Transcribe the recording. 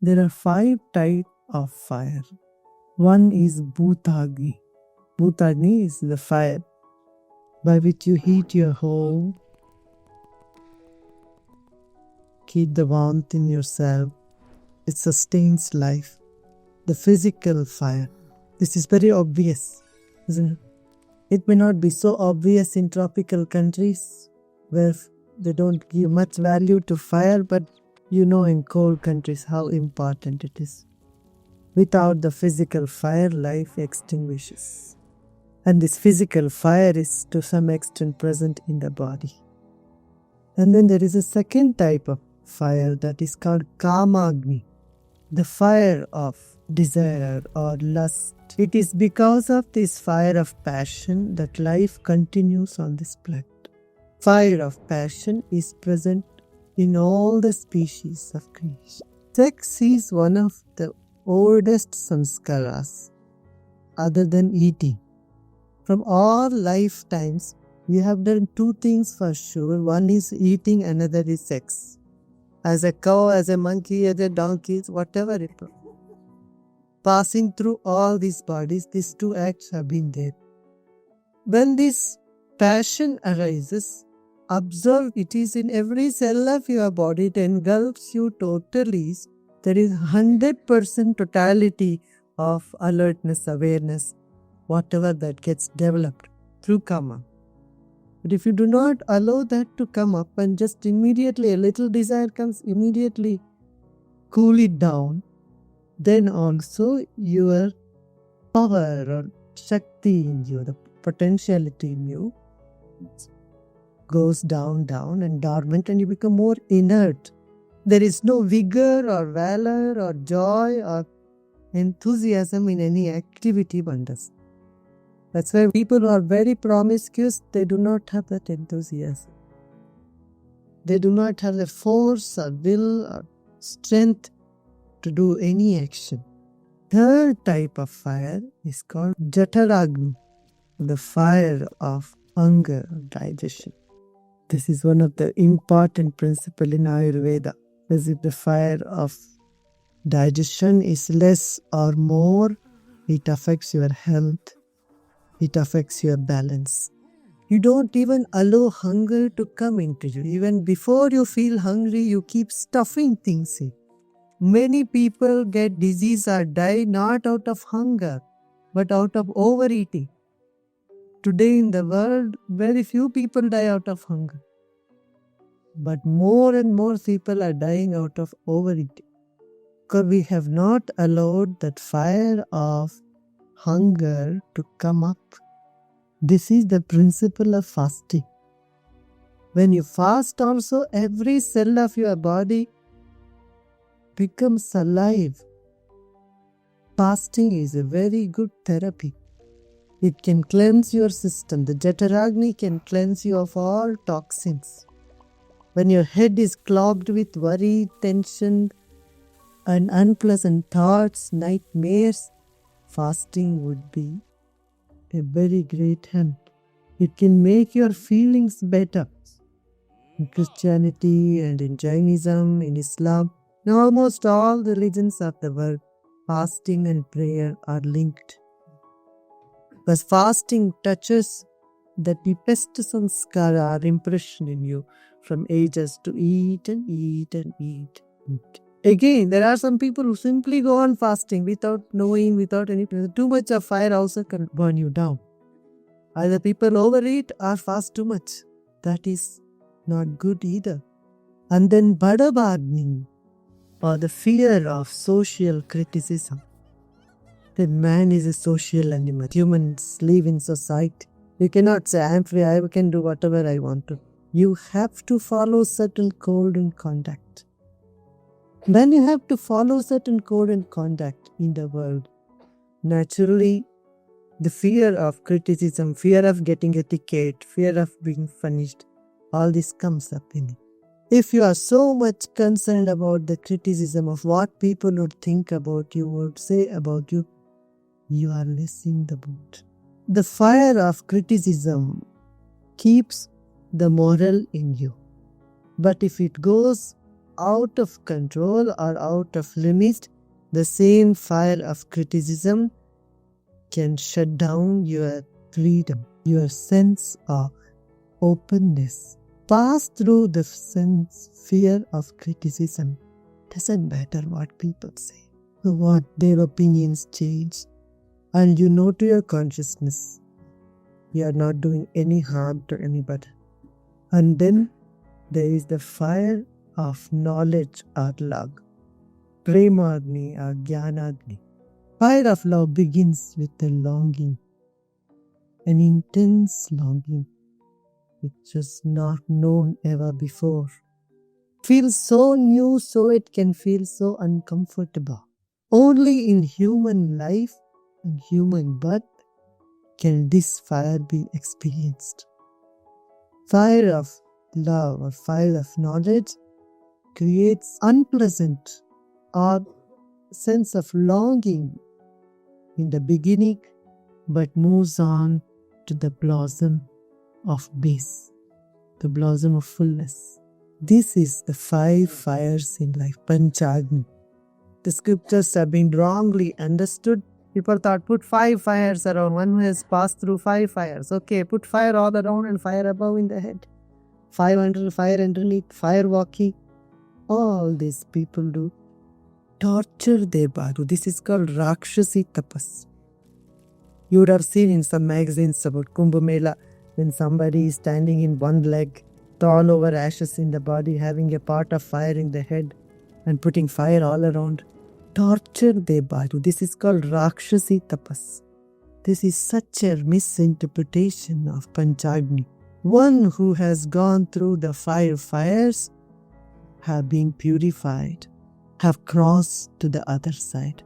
There are 5 types of fire. One is Bhutagni. Bhutagni is the fire by which you heat your home, keep the warmth in yourself. It sustains life. The physical fire. This is very obvious, isn't it? It may not be so obvious in tropical countries where they don't give much value to fire, but you know in cold countries how important it is. Without the physical fire, life extinguishes. And this physical fire is to some extent present in the body. And then there is a second type of fire that is called Kamagni, the fire of desire or lust. It is because of this fire of passion that life continues on this planet. Fire of passion is present in all the species of creation. Sex is one of the oldest sanskaras other than eating. From all lifetimes, we have done 2 things for sure. One is eating, another is sex. As a cow, as a monkey, as a donkey, whatever it is. Passing through all these bodies, these 2 acts have been there. When this passion arises, observe it is in every cell of your body. It engulfs you totally. There is 100% totality of alertness, awareness, whatever that gets developed through karma. But if you do not allow that to come up and just immediately a little desire comes, immediately cool it down, then also your power or shakti in you, the potentiality in you goes down and dormant, and you become more inert. There is no vigor or valor or joy or enthusiasm in any activity one does. That's why people who are very promiscuous, they do not have that enthusiasm. They do not have the force or will or strength to do any action. Third type of fire is called Jatharagni, the fire of hunger or digestion. This is one of the important principles in Ayurveda. As if the fire of digestion is less or more, it affects your health, it affects your balance. You don't even allow hunger to come into you. Even before you feel hungry, you keep stuffing things in. Many people get disease or die not out of hunger, but out of overeating. Today in the world, very few people die out of hunger. But more and more people are dying out of overeating. Because we have not allowed that fire of hunger to come up. This is the principle of fasting. When you fast also, every cell of your body becomes alive. Fasting is a very good therapy. It can cleanse your system. The Jatharagni can cleanse you of all toxins. When your head is clogged with worry, tension, and unpleasant thoughts, nightmares, fasting would be a very great help. It can make your feelings better. In Christianity and in Jainism, in Islam, in almost all the religions of the world, fasting and prayer are linked. Because fasting touches the deepest sanskara or impression in you from ages to eat and eat and eat. Again, there are some people who simply go on fasting without knowing, without anything. Too much of fire also can burn you down. Either people overeat or fast too much. That is not good either. And then Badabagni, or the fear of social criticism. That man is a social animal. Humans live in society. You cannot say, I am free, I can do whatever I want to. You have to follow certain code and conduct. When you have to follow certain code and conduct in the world, naturally, the fear of criticism, fear of getting a ticket, fear of being punished, all this comes up in it. If you are so much concerned about the criticism of what people would think about you, would say about you, you are missing the boat. The fire of criticism keeps the moral in you. But if it goes out of control or out of limits, the same fire of criticism can shut down your freedom, your sense of openness. Pass through the fear of criticism. Doesn't matter what people say, what their opinions change. And you know to your consciousness, you are not doing any harm to anybody. And then there is the fire of knowledge or love. Premagni or Jnanagni. Fire of love begins with a longing, an intense longing, which was not known ever before. Feels so new, so it can feel so uncomfortable. Only in human life and human birth can this fire be experienced. Fire of love or fire of knowledge creates unpleasant or sense of longing in the beginning, but moves on to the blossom of bliss, the blossom of fullness. This is the 5 fires in life, Panchagni. The scriptures have been wrongly understood. People thought, put 5 fires around. One who has passed through 5 fires. Okay, put fire all around and fire above in the head. Fire underneath, fire walking. All these people do. Torture their body. This is called Rakshasi Tapas. You would have seen in some magazines about Kumbh Mela, when somebody is standing in one leg, all over ashes in the body, having a pot of fire in the head and putting fire all around. Torture their body. This is called Rakshasi Tapas. This is such a misinterpretation of Panchagni. One who has gone through the 5 fires have been purified, have crossed to the other side.